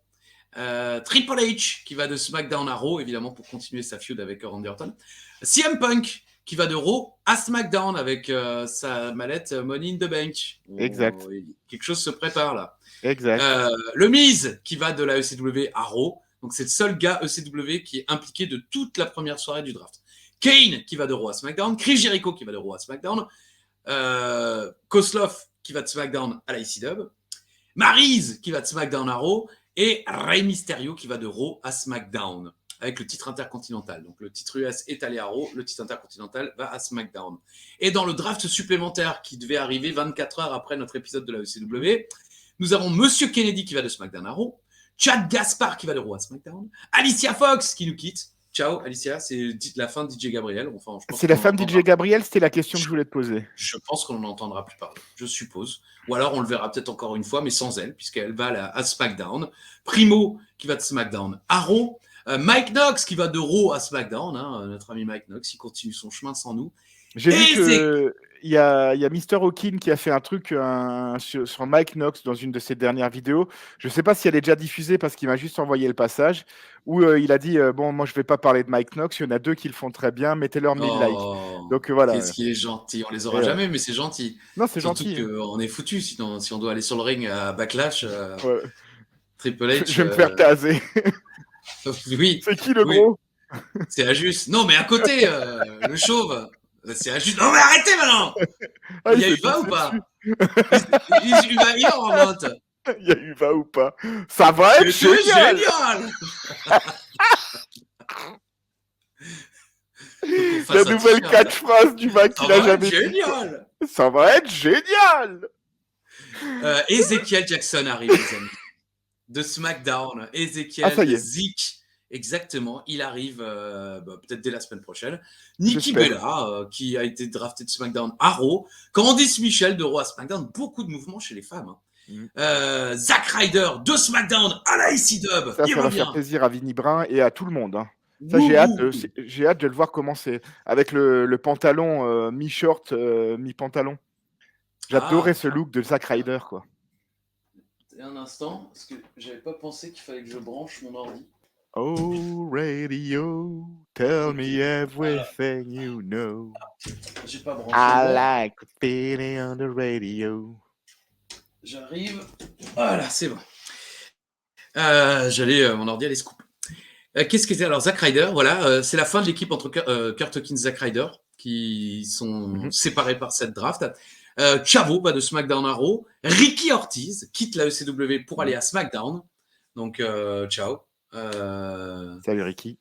Triple H qui va de SmackDown à Raw, évidemment pour continuer sa feud avec Randy Orton. CM Punk qui va de Raw à SmackDown avec sa mallette Money in the Bank. Exact. Quelque chose se prépare là. Exact. Le Miz qui va de la ECW à Raw. Donc c'est le seul gars ECW qui est impliqué de toute la première soirée du draft. Kane qui va de Raw à SmackDown. Chris Jericho qui va de Raw à SmackDown. Kozlov qui va de SmackDown à la ECW. Maryse qui va de SmackDown à Raw. Et Rey Mysterio qui va de Raw à SmackDown avec le titre intercontinental. Donc le titre US est allé à Raw, le titre intercontinental va à SmackDown. Et dans le draft supplémentaire qui devait arriver 24 heures après notre épisode de la ECW, nous avons Monsieur Kennedy qui va de SmackDown à Raw, Chad Gaspard qui va de Raw à SmackDown, Alicia Fox qui nous quitte. Ciao Alicia, c'est la fin de DJ Gabriel. Enfin, c'est la fin de DJ Gabriel, c'était la question que je voulais te poser. Je pense qu'on n'en entendra plus parler, je suppose. Ou alors on le verra peut-être encore une fois, mais sans elle, puisqu'elle va à SmackDown. Primo qui va de SmackDown à Raw. Mike Knox qui va de Raw à SmackDown. Hein, notre ami Mike Knox, il continue son chemin sans nous. J'ai vu il y a Mr. Hawking qui a fait un truc sur Mike Knox dans une de ses dernières vidéos. Je ne sais pas si elle est déjà diffusée parce qu'il m'a juste envoyé le passage où il a dit bon, moi je vais pas parler de Mike Knox, il y en a 2 qui le font très bien, mettez-leur 1000 likes. Oh, Donc voilà. qu'est-ce qu'il est gentil. On les aura Et, jamais, mais c'est gentil. Non, c'est Surtout gentil. qu'on est foutu, sinon, si on doit aller sur le ring à Backlash, Ouais. Triple H. Je vais me faire taser. Oui, C'est qui le oui, gros? c'est Ajus. Non, mais à côté, le chauve. C'est Ajus. Non, mais arrêtez maintenant! Ah, Il y a s'est eu va ou pissé pas? dessus. Il est en note. Il y a eu va ou pas? Ça va être C'est génial! génial! Faut qu'on fasse La un nouvelle t-shirt. catchphrase du mec Ça qu'il a va être jamais dit. génial! Ça va être génial! Ezekiel Jackson arrive, les amis. De SmackDown. Ezekiel, Ah, ça y est. Zik. Exactement. Il arrive peut-être dès la semaine prochaine. Nikki J'espère. Bella, qui a été drafté de SmackDown à Raw. Candice Michel de Raw à SmackDown. Beaucoup de mouvements chez les femmes. Zack Ryder de SmackDown à la ECW. Ça Il va revient. faire plaisir à Vinnie Brun et à tout le monde. Hein. Ça, j'ai hâte de le voir commencer. Avec le pantalon mi-short, mi-pantalon. J'adorais ce look de Zack Ryder, quoi. Un instant, parce que j'avais pas pensé qu'il fallait que je branche mon ordi. Oh, radio, tell me everything you know. J'ai pas branché. I like the feeling on the radio. J'arrive. Voilà, c'est bon. Mon ordi allait se couper. Qu'est-ce que c'est? Alors, Zack Ryder, voilà, c'est la fin de l'équipe entre Kurt Hawkins et Zack Ryder, qui sont séparés par cette draft. Chavo va de SmackDown à Raw. Ricky Ortiz quitte la ECW pour aller à SmackDown. Donc, ciao. Salut Ricky.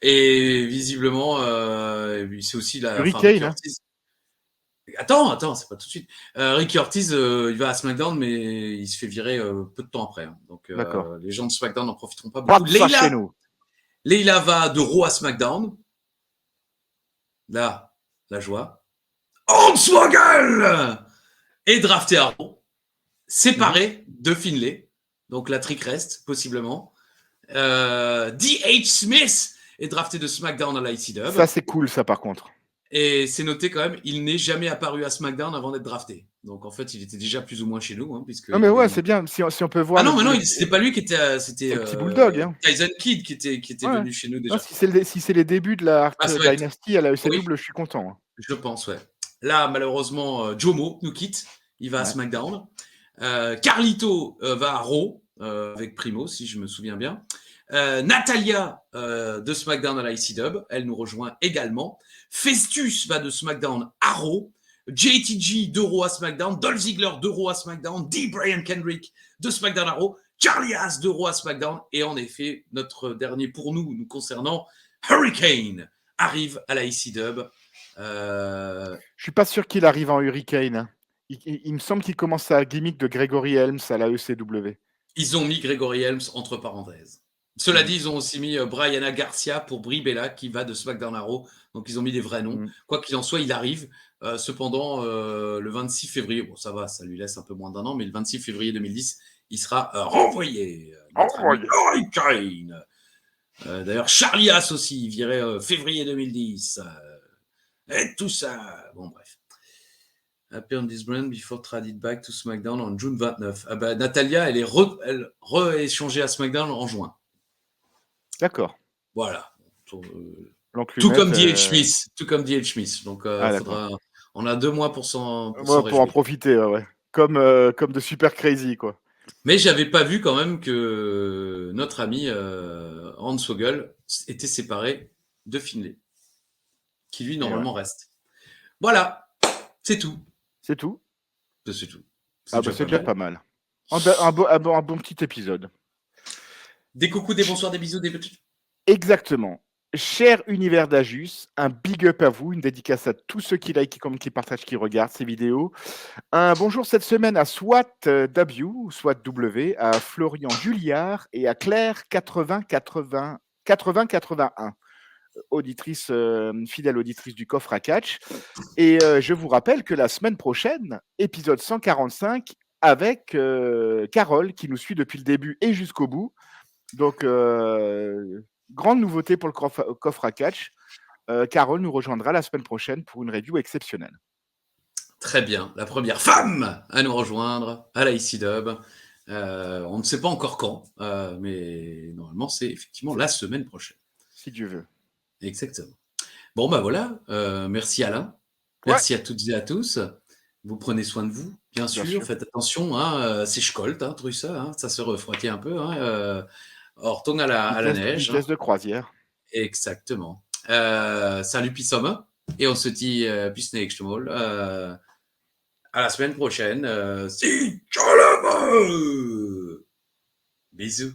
Et visiblement, c'est aussi la. Ricky Ortiz. Attends, c'est pas tout de suite. Ricky Ortiz, il va à SmackDown, mais il se fait virer peu de temps après. Hein. Donc, les gens de SmackDown n'en profiteront pas beaucoup. Leila va de Raw à SmackDown. Là, la joie. Hornswoggle est drafté à Raw, séparé de Finlay. Donc la trick reste, possiblement. D.H. Smith est drafté de SmackDown à l'ICW. Ça, c'est cool, ça, par contre. Et c'est noté quand même, il n'est jamais apparu à SmackDown avant d'être drafté. Donc en fait, il était déjà plus ou moins chez nous. Hein, puisque non, mais ouais, c'est bien. Si on peut voir. Ah non, mais non, c'était pas lui qui était. C'était le petit Bulldog. Hein. Tyson Kidd qui était venu chez nous déjà. Non, si c'est les débuts de la Dynasty à la ECW, je suis content. Hein. Je pense, ouais. Là, malheureusement, Jomo nous quitte. Il va à SmackDown. Carlito va à Raw avec Primo, si je me souviens bien. Natalia de SmackDown à l'ICW, elle nous rejoint également. Festus va de SmackDown à Raw. JTG de Raw à SmackDown. Dolph Ziggler de Raw à SmackDown. D. Brian Kendrick de SmackDown à Raw. Charlie Haas de Raw à SmackDown. Et en effet, notre dernier pour nous concernant, Hurricane arrive à la ECW. Je suis pas sûr qu'il arrive en Hurricane. Hein. Il me semble qu'il commence sa gimmick de Gregory Helms à la ECW. Ils ont mis Gregory Helms entre parenthèses. Cela dit, ils ont aussi mis Brianna Garcia pour Brie Bella qui va de SmackDown à Raw. Donc, ils ont mis des vrais noms. Quoi qu'il en soit, il arrive. Cependant, le 26 février, bon, ça va, ça lui laisse un peu moins d'un an, mais le 26 février 2010, il sera renvoyé. Hurricane. D'ailleurs, Charlie Haas aussi, viré février 2010. Et tout ça. Bon, bref. Happy on this brand before traded back to SmackDown en June 29. Ah bah, Natalia, elle est re-échangée à SmackDown en juin. D'accord. Voilà. Tout comme D.H. Smith. Tout comme D.H. Smith. Donc, on a 2 mois pour s'en en profiter, ouais. Comme de Super Crazy, quoi. Mais j'avais pas vu quand même que notre ami Hornswoggle était séparé de Finlay, qui lui normalement reste. Voilà, c'est tout. C'est tout. C'est tout. C'est déjà pas mal. Un bon petit épisode. Des coucous, des bonsoirs, des bisous, des petits. Exactement. Cher univers d'Ajus, un big up à vous, une dédicace à tous ceux qui like, qui partagent, qui regardent ces vidéos. Un bonjour cette semaine à SWAT W ou SWAT W, à Florian Julliard et à Claire 8081, auditrice, fidèle auditrice du coffre à catch. Et je vous rappelle que la semaine prochaine, épisode 145, avec Carole qui nous suit depuis le début et jusqu'au bout. Donc, grande nouveauté pour le coffre à catch. Carole nous rejoindra la semaine prochaine pour une review exceptionnelle. Très bien. La première femme à nous rejoindre à la IC Dub. On ne sait pas encore quand, mais normalement, c'est effectivement la semaine prochaine. Si Dieu veut. Exactement. Bon, bah voilà. Merci Alain. Merci à toutes et à tous. Vous prenez soin de vous, bien sûr. sûr. Faites attention, hein, c'est chcolt, hein, tout ça, hein, ça se refroidit un peu. Hein, on retourne à la neige. Vitesse de croisière. Exactement. Salut Pissom. Et on se dit bis nächste Mal. À la semaine prochaine. Si, ciao là-bas. Bisous.